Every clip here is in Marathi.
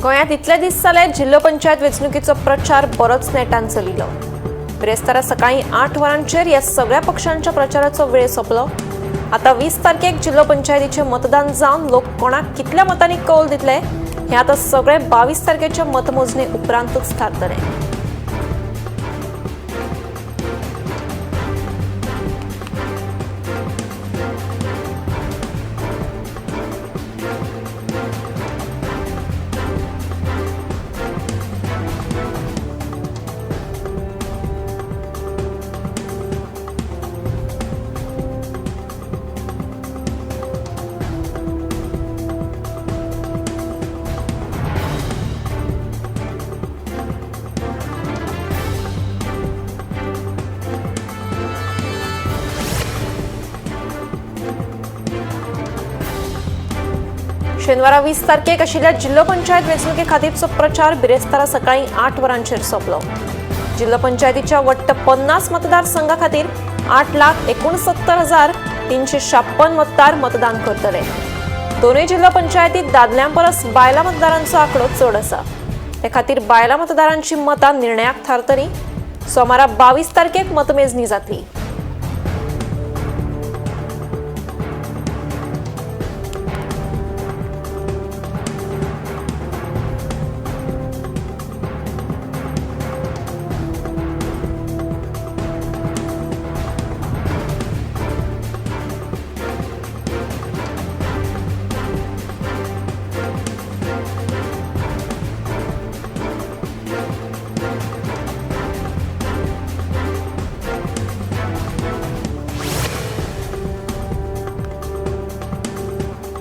गोंयांत इतले दीस जाले जिल्लो पंचायत वेंचणुकेचो प्रचार बरोच नेटान चलिल्लो। बिरेस्तारा सकाळी 8 वरांचेर ह्या सगळ्या पक्षांच्या प्रचाराचो वेळ सोंपलो। आता 20 तारखेक जिल्लो पंचायतीचे मतदान जावन लोक कोणाक कितल्या मतांनी कौल दितले हे आता सगळे 22 तारखेच्या मतमोजणी उपरांतूच थारतले। शेनवारा 20 तारखेक आशिल्ल्या जिल्लो पंचायत वेंचणुके खातीरचो प्रचार बिरेस्तारा सकाळी 8 वरांचेर सोंपलो। जिल्लो पंचायतीच्या वट्ट 50 मतदारसंघा खातीर 8,69,356 मतदार मतदान करतले। दोनूय जिल्लो पंचायतीत दादल्यां परस बायलां मतदारांचो आंकडो चड आसा। ते खातीर बायलां मतदारांची मतां निर्णयाक थारतली। सोमारा 22 तारखेक मतमेजणी जातली।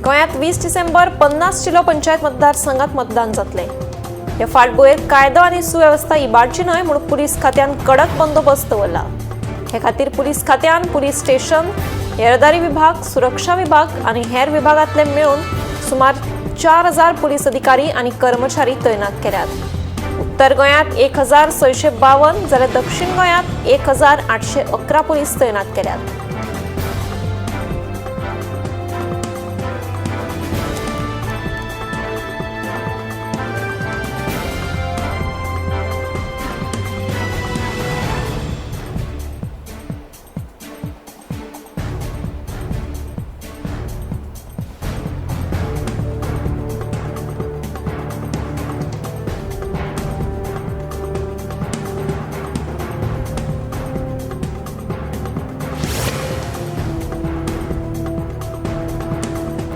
गोंयांत 20 डिसेंबर 50 जिल्लो पंचायत मतदारसंघात मतदान जातले। ह्या फाटभुंयेर कायदो आनी सुवेवस्था इबाडची न्हय म्हूण पुलीस खात्यान कडक बंदोबस्त दवरला। हे खातीर पुलीस खात्यान पुलीस स्टेशन, येरादारी विभाग, सुरक्षा विभाग आनी हेर विभागांतले मेळून सुमार 4,000 पुलीस अधिकारी आनी कर्मचारी तैनात केल्यात। उत्तर गोंयांत 1,652 जाल्यार दक्षिण गोंयांत 1,811 पुलीस तैनात केल्यात।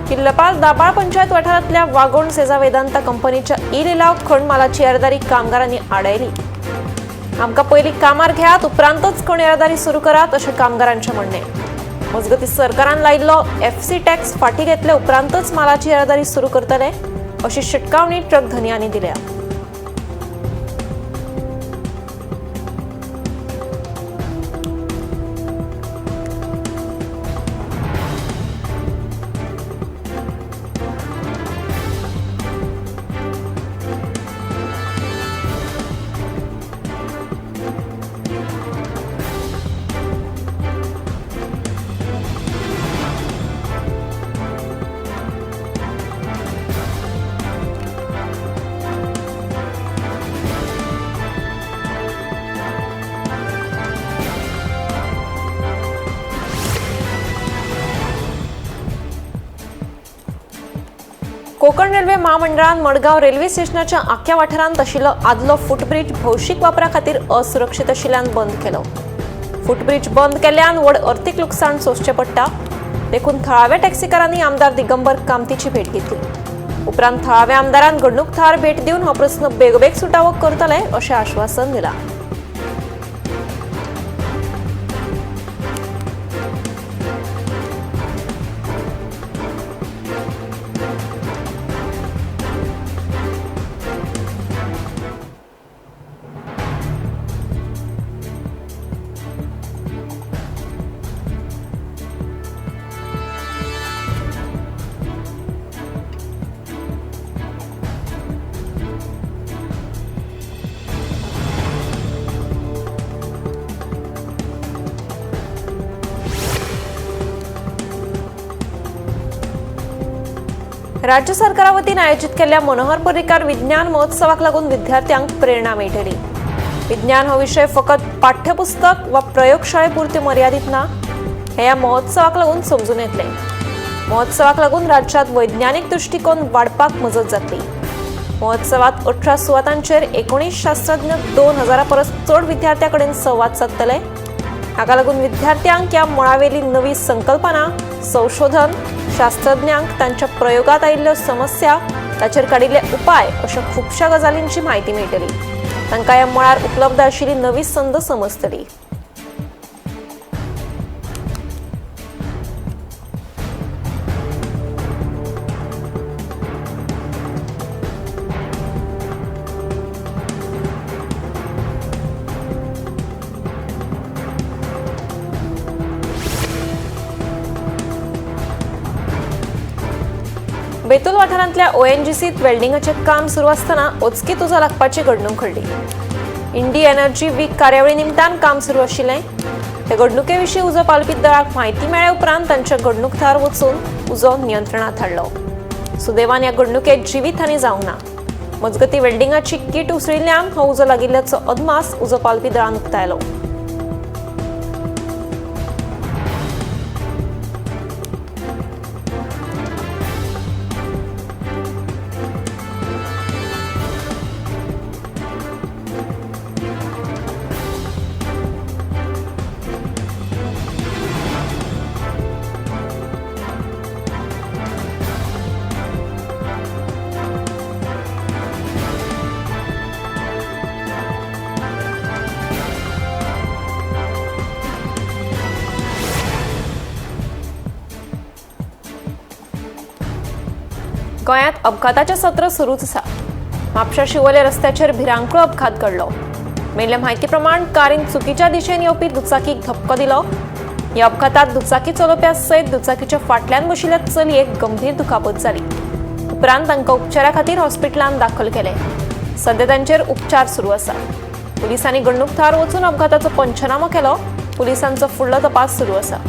किल्लपाल दाबाळ पंचायत वाठारांतल्या वागोण सेजा वेदांता कंपनीच्या ई-लिलाव खण मालाची येरादारी कामगारांनी आडायली। आमकां पयलीं कामार घेयात उपरांतच खण येरादारी सुरू करात अशें कामगारांचें म्हणणें। मजगतीं सरकारान लायिल्लो एफसी टॅक्स फाटीं घेतले उपरांतच मालाची येरादारी सुरू करतले अशी शिटकावणी ट्रक धन्यांनी दिल्या। कोकण रेल्वे महामंडळान मडगांव रेल्वे स्टेशनाच्या आख्या वाठारांत आशिल्लो आदलो फुटब्रिज भौशीक वापरा खातीर असुरक्षीत आशिल्ल्यान बंद केलो। फुटब्रिज बंद केल्ल्यान व्हड अर्थीक लुकसाण सोंसचें पडटा। देखून थळाव्या टॅक्सीकारांनी आमदार दिगंबर कामतीची भेट घेतली। उपरांत थळाव्या आमदारान घडणूक थळार भेट दिवन हो प्रस्न बेगोबेग सुटावो करतले अशें आश्वासन दिलां। राज्य सरकारावतीन आयोजित केलेल्या मनोहर पर्रीकार विज्ञान महोत्सवाक लागून विद्यार्थ्यांक प्रेरणा मेळटली। विज्ञान हो विषय फकत पाठ्यपुस्तक वा प्रयोगशाळेपुरते मर्यादित ना, हे ह्या महोत्सवाक लागून समजून येतले। महोत्सवाक लागून राज्यात वैज्ञानिक दृष्टिकोन वाढपाक मजत जातली। महोत्सवात 18 सुवातांचेर 19 शास्त्रज्ञ 2000 परस चड विद्यार्थ्यांकडेन संवाद साधतले। हाका लागून विद्यार्थ्यांक ह्या मळावेली नवी संकल्पना, संशोधन, शास्त्रज्ञांक तांच्या प्रयोगात आयिल्ल्यो समस्या, ताचेर काडिल्ले उपाय अशा खुबशा गजालींची म्हायती मेळटली। तांकां ह्या मळार उपलब्ध आशिल्ली नवी संद समजतली। बेतूल वाठारांतल्या ONGCत वेल्डिंगाचे काम सुरू असताना ओचकीत उजो लागपाची घडणूक घडली। इंडी एनर्जी वीक कार्यावळी निमतान काम सुरू आशिल्लें। हे घडणुके विशीं उजो पालपी दळाक म्हायती मेळ्ळे उपरांत तांच्या घडणूक थळार वचून उजो नियंत्रणात हाडलो। सुदैवान ह्या घडणुकेत जिवीत हानी जावंक ना। मजगतीं वेल्डिंगाची कीट उसळिल्ल्यान हो उजो लागिल्ल्याचो अदमास उजो पालपी दळान उक्तायलो। गोंयांत अपघाताचें सत्र सुरूच आसा। म्हापशा शिवोले रस्त्याचेर भिरांकूळ अपघात घडलो। मेळिल्ले म्हायती प्रमाण कारीन चुकीच्या दिशेन येवपी दुचाकीक धपको दिलो। ह्या अपघातांत दुचाकी चलोवप्या सयत दुचाकीच्या फाटल्यान बशिल्ल्या चलयेक गंभीर दुखापत जाली। उपरांत तांकां उपचारा खातीर हॉस्पिटलांत दाखल केले। सध्या तांचेर उपचार सुरू आसा। पुलिसांनी घडणूक थळार वचून अपघाताचो पंचनामो केलो। पुलिसांचो फुडलो तपास सुरू आसा।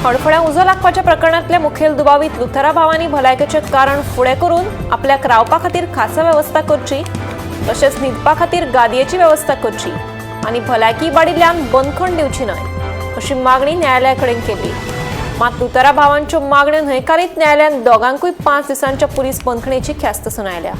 हडफड्यां उजो लागपाच्या प्रकरणांतल्या मुखेल दुबावीत लुथरा भावांनी भलायकेचें कारण फुडें करून आपल्याक रावपा खातीर खासा वेवस्था करची, तशेंच न्हिदपा खातीर गादयेची वेवस्था करची आनी भलायकी इबाडिल्ल्यान बंदखण दिवची न्हय अशी मागणी न्यायालया कडेन केली। मात लुथरा भावांच्यो मागण्यो न्हयकारीत न्यायालयान दोगांकूय 5 दिसांच्या पुलीस बंदखणीची ख्यास्त सुनायल्या।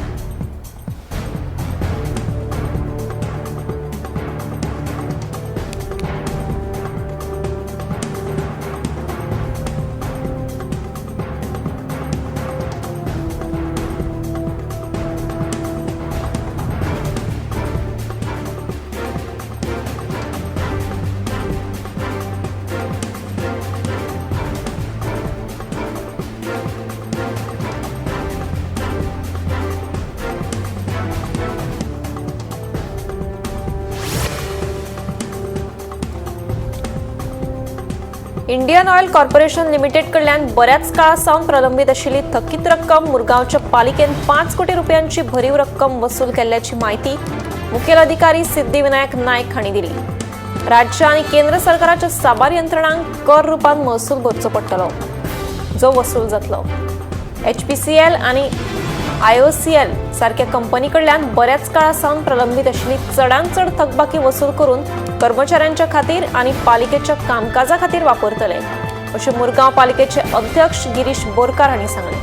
इंडियन ऑयल कॉर्पोरेशन लिमिटेड कडल्यान बऱ्याच काळासावन प्रलंबित आशिल्ली थकीत रक्कम मुरगांवच्या पालिकेन 5 कोटी रुपयांची भरीव रक्कम वसूल केल्ल्याची माहिती मुखेल अधिकारी सिद्धिविनायक नायक हांणी दिली। राज्य आनी केंद्र सरकाराच्या साबार यंत्रणांक कर रुपान महसूल भरचो पडटलो, जो वसूल जातलो। HPCL आनी IOCL सारख्या कंपनी कडल्यान बऱ्याच काळासावन प्रलंबित आशिल्ली चडांत चड थकबाकी वसूल करून कर्मचाऱ्यांच्या खातीर आनी पालिकेच्या कामकाजा खातीर वापरतले, अशें मुरगांव पालिकेचे अध्यक्ष गिरीश बोरकार हांणी सांगलें।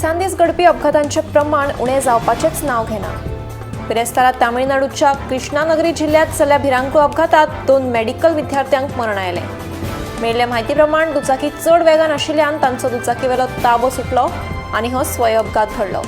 दिसांदीस घडपी अपघातांचे प्रमाण उणे जावपाचेच नाव घेना. बिरेस्तारा तामिळनाडूच्या कृष्णानगरी जिल्ह्यात जाल्ल्या भिरांकूळ अपघातात 2 मेडिकल विद्यार्थ्यांक मरण आयले. मेळिल्ले म्हायती प्रमाण दुचाकी चड वेगान आशिल्ल्यान तांचो दुचाकीवेलो ताबो सुटलो आनी हो स्वय अपघात घडलो.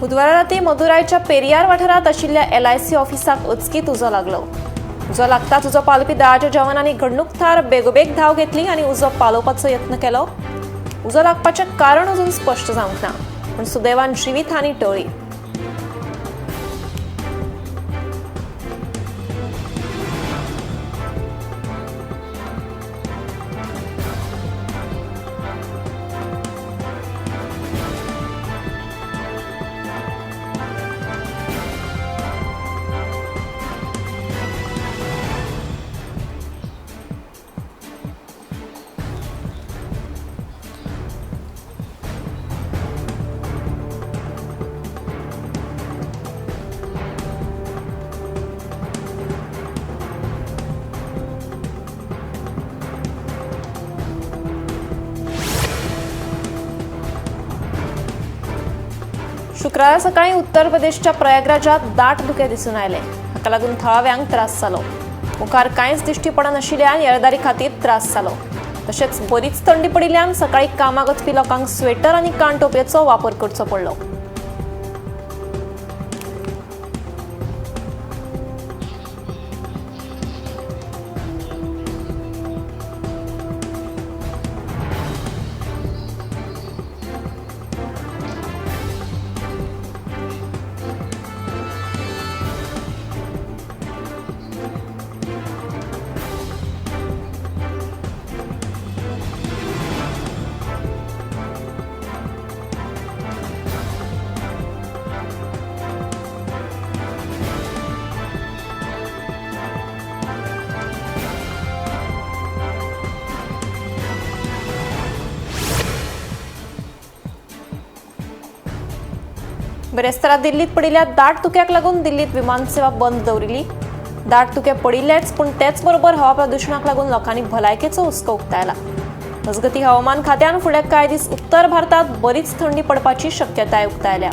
बुधवारा राती मदुरायच्या पेरियार वाठारात आशिल्ल्या LIC ऑफिसाक अचकीत उजो लागलो. उजो लागताच उजो पालोवपी दळाच्या जवानांनी घडणूक थळार बेगोबेग धाव घेतली आनी उजो पालोवपाचो यत्न केलो. उजो लागपाचें कारण अजून स्पश्ट जावंक ना, पूण सुदैवान जिवीत हानी टळ्ळी. शुक्रारा सकाळी उत्तर प्रदेशच्या प्रयागराजात दाट धुके दिसून आयले. हाका लागून थळाव्यांक त्रास जालो. मुखार कांयच दिश्टी पडनाशिल्ल्यान येरादारी खातीर त्रास जालो. तशेंच बरीच थंडी पडिल्ल्यान सकाळी कामाक वचपी लोकांक स्वेटर आनी कान टोपयेचो वापर करचो पडलो. बिरेस्तारा दिल्लीत पडिल्ल्या दाट धुक्याक लागून दिल्लीत विमान सेवा बंद दवरिल्ली. दाट धुके पडिल्लेच, पूण तेच बरोबर हवा प्रदुशणाक लागून लोकांनी भलायकेचो हुस्को उक्तायला. मजगती हवामान खात्यान फुडले कांय दीस उत्तर भारतात बरीच थंडी पडपाची शक्यताय उक्तायल्या.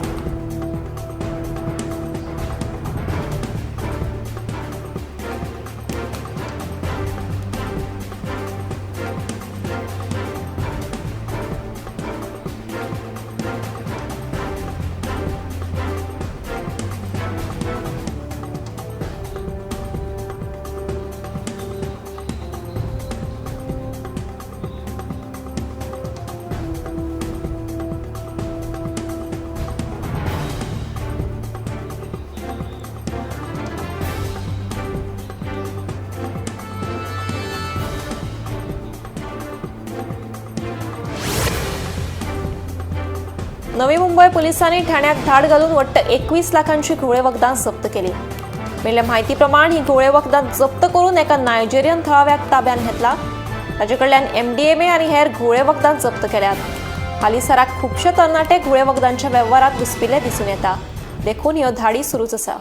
नवी मुंबई पोलिसांनी ठाण्यात धाड घालून वट्ट 21 लाखांची घोळे वखदां जप्त केली. मेळिल्ल्या म्हायती प्रमाण ही घोळे वखदां जप्त करून एका नायजेरियन थळाव्याक ताब्यात घेतला. ताचे कडल्यान MDMA आनी हेर घोळे वखदां जप्त केल्यात. हालीसराक खुबशे तरणाटे घोळे वखदांच्या वेव्हारात घुसपिल्ले दिसून येता. देखून ह्यो धाडी सुरूच आसा.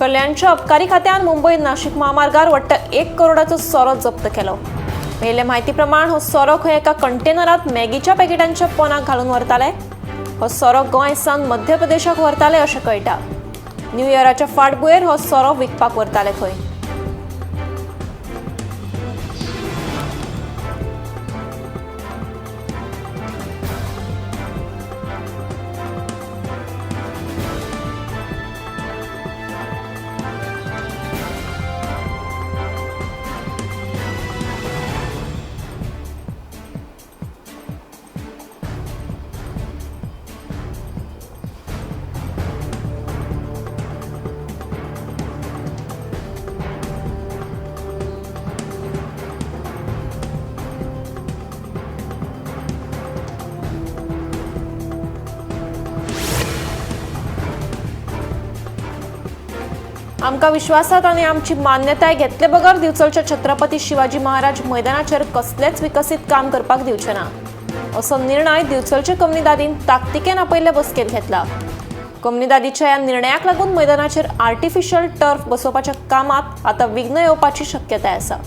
कल्याणच्या अबकारी खात्यान मुंबई नाशिक महामार्गार वाट्ट 1 करोडाचो सोरो जप्त केलो। मेले म्हायती प्रमाण हो सोरो खंय एका कंटेनरात मॅगीच्या पॅकेटांच्या पोनाक घालून व्हरताले। हो सोरो गोंय सावन मध्य प्रदेशाक व्हरताले अशें कळटा। न्यू इयराच्या फाटभुंयेर हो सोरो विकपाक व्हरताले खंय। आमकां विश्वासात आनी आमची मान्यताय घेतले बगर दिवचलच्या छत्रपती शिवाजी महाराज मैदानाचेर कसलेच विकसीत काम करपाक दिवचे ना असो निर्णय दिवचलचे कमनीदादीन ताकतिकेन आपयल्ले बसकेत घेतला। कमनीदादीच्या ह्या निर्णयाक लागून मैदानाचेर आर्टिफिशियल टर्फ बसोवपाच्या कामात आतां विघ्न येवपाची शक्यताय आसा।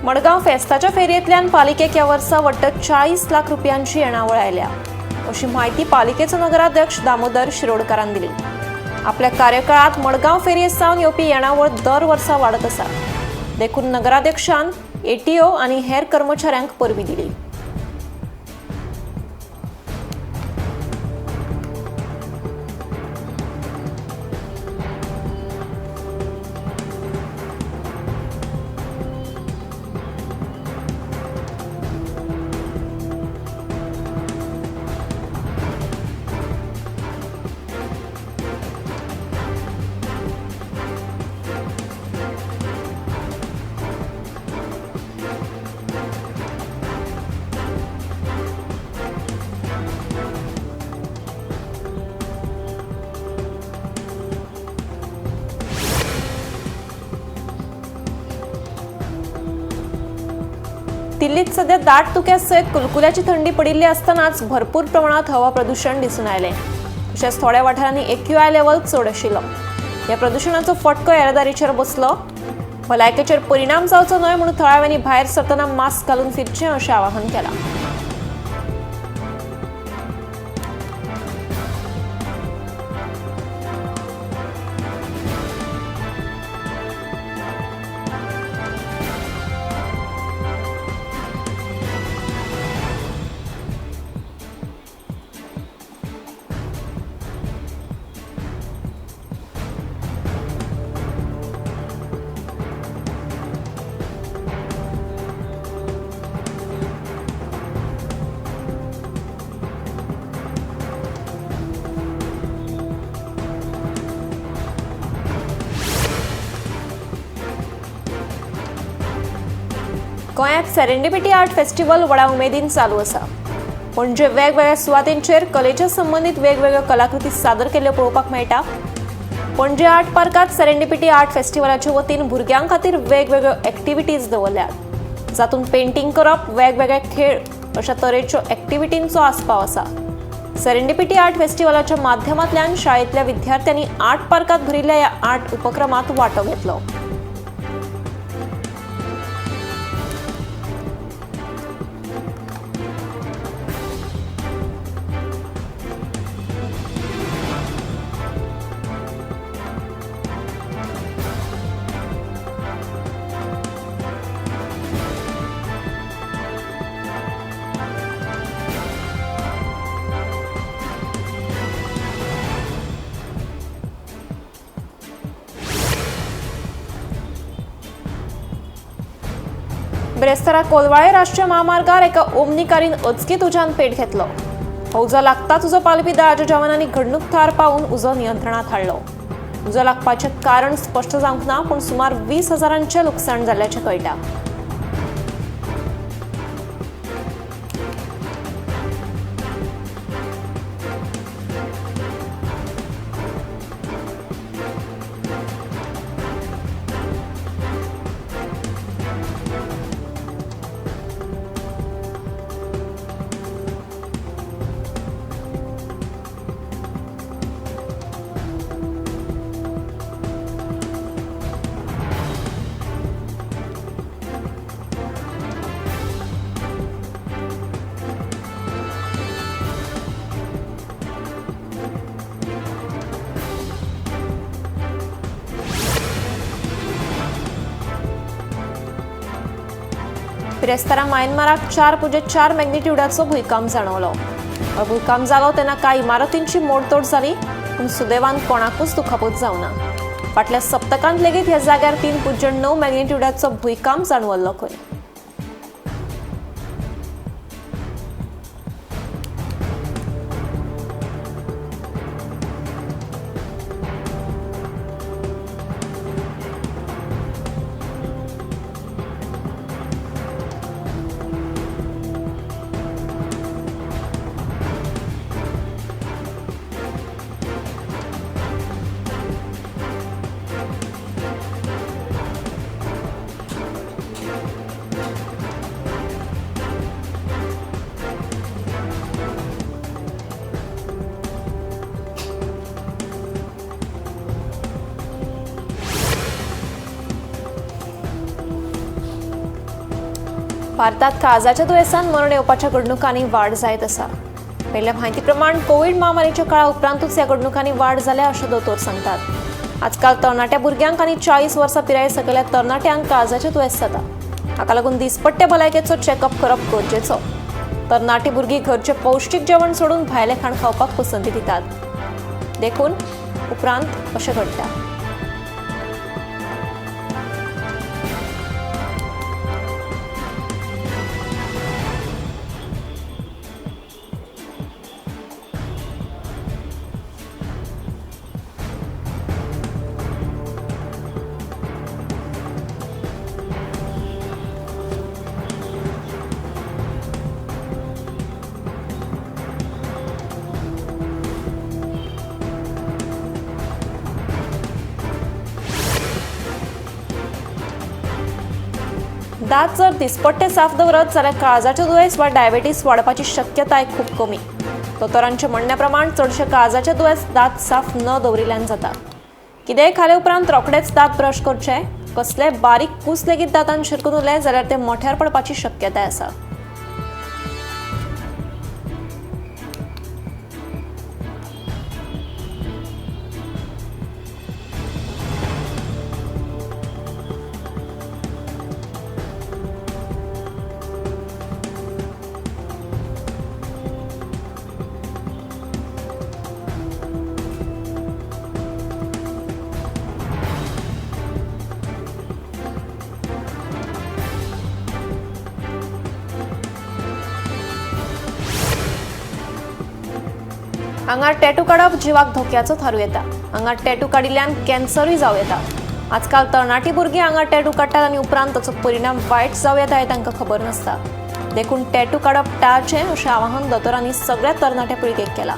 मडगाव फेस्ताच्या फेरयेंतल्यान पालिकेक ह्या वर्सा वट्ट 40 लाख रुपयांची येणावळ आयल्या अशी माहिती पालिकेचो नगराध्यक्ष दामोदर शिरोडकारान दिली। आपल्या कार्यकाळात मडगाव फेरये सावन येवपी येणावळ दर वर्सा वाडत आसा। देखून नगराध्यक्षान एटीओ आनी हेर कर्मचाऱ्यांक परबी दिली। दिल्लीत सध्या दाट धुक्यासयत कुलकुल्याची थंडी पडिल्ली असतानाच भरपूर प्रमाणात हवा प्रदूषण दिसून आयले। तशेंच थोड्या वाठारांनी AQI लेवल चड आशिल्लो। ह्या प्रदूषणाचो फटको येरादारीचेर बसलो। भलायकेचेर परिणाम जावचो न्हय म्हणून थळाव्यांनी भायर सरतना मास्क घालून फिरचें अशें आवाहन केलां। गोंयांत सेरेंडिपिटी आर्ट फेस्टिवल व्हडा उमेदीन चालू आसा। पणजे वेगवेगळ्या सुवातींचेर कलेच्या संबंधित वेगवेगळ्यो कलाकृती सादर केल्ल्यो पळोवपाक मेळटा। पणजे आर्ट पार्कात सेरेंडिपिटी आर्ट फेस्टिवलाचे वतीन भुरग्यां खातीर वेगवेगळ्यो एक्टिविटीज दवरल्यात। जातूंत पेंटिंग करप, वेगवेगळे खेळ अशा तरेच्यो एक्टिविटींचो आस्पाव आसा। सेरेंडिपिटी आर्ट फेस्टिवलाच्या माध्यमांतल्यान शाळेंतल्या विद्यार्थ्यांनी आर्ट पार्कात भरिल्ल्या ह्या आर्ट उपक्रमात वांटो घेतलो। बेरेस्तारा कोलवाळे राष्ट्रीय महामार्गार एका ओमनिकारीन अचकीत उज्यान पेट घेतलो. उजो लागताच उजो पालवी दळाच्या जवानांनी घडणूक थार पावून उजो नियंत्रणात हाडलो. उजो लागपाचे कारण स्पष्ट जावंक ना, पूण सुमार 20,000चे लुकसाण जाल्ल्याचे कळटा. बेरेस्तारा म्यानमाराक 4.4 मॅग्निट्यूडाचो भूकंप जाणवलो. भूकंप जालो तेन्ना कांय इमारतींची मोडतोड जाली, पूण सुदैवान कोणाकूच दुखापत जावना. फाटल्या सप्तकांत लेगीत ह्या जाग्यार 3.9 मॅग्निट्यूडाचो भूकंप जाणवल्लो खंय. भारतात काळजाच्या दुयेंसान मरण येवपाच्या घडणुकांनी वाड जायत आसा. पहिल्या म्हायती प्रमाण कोविड महामारीच्या काळा उपरांतूच ह्या घडणुकांनी वाड जाल्या अशें दोतोर सांगतात. आजकाल तरणाट्या भुरग्यांक आनी 40 वर्सां पिराये सकयल्या तरणाट्यांक काळजाचें दुयेंस जाता. हाका लागून दिसपट्टे भलायकेचो चॅकअप करप गरजेचो. तरणाटी भुरगीं घरचें पौश्टीक जेवण सोडून भायलें खाण खावपाक पसंती दितात. देखून उपरांत अशें घडटा. दात जर दिसपट्टे साफ दवरत जाल्यार काळजाचें दुयेंस वा डायबेटीस वाडपाची शक्यताय खूब कमी. दोतोरांच्या म्हणण्याप्रमाण चडशे काळजाचे दुयेंस दात साफ न दवरिल्ल्यान जाता. कितेंय खाले उपरांत रोखडेच दात ब्रश करचे. कसलेय बारीक कूस लेगीत दातांत शिरकून उरले जाल्यार ते मोठ्यार पडपाची शक्यताय आसा. आंगार टॅटू काडप जिवाक धोक्याचो थारू येता. आंगार टॅटू काडिल्ल्यान कॅन्सरूय जावं येता. आजकाल तरणाटी भुरगीं आंगार टॅटू काडटात आनी उपरांत ताचो परिणाम वायट जावं येता हें तांकां खबर नासता. देखून टॅटू काडप टाळचें अशें आवाहन दोतोरांनी सगळ्या तरणाट्या पिळगेक केलां.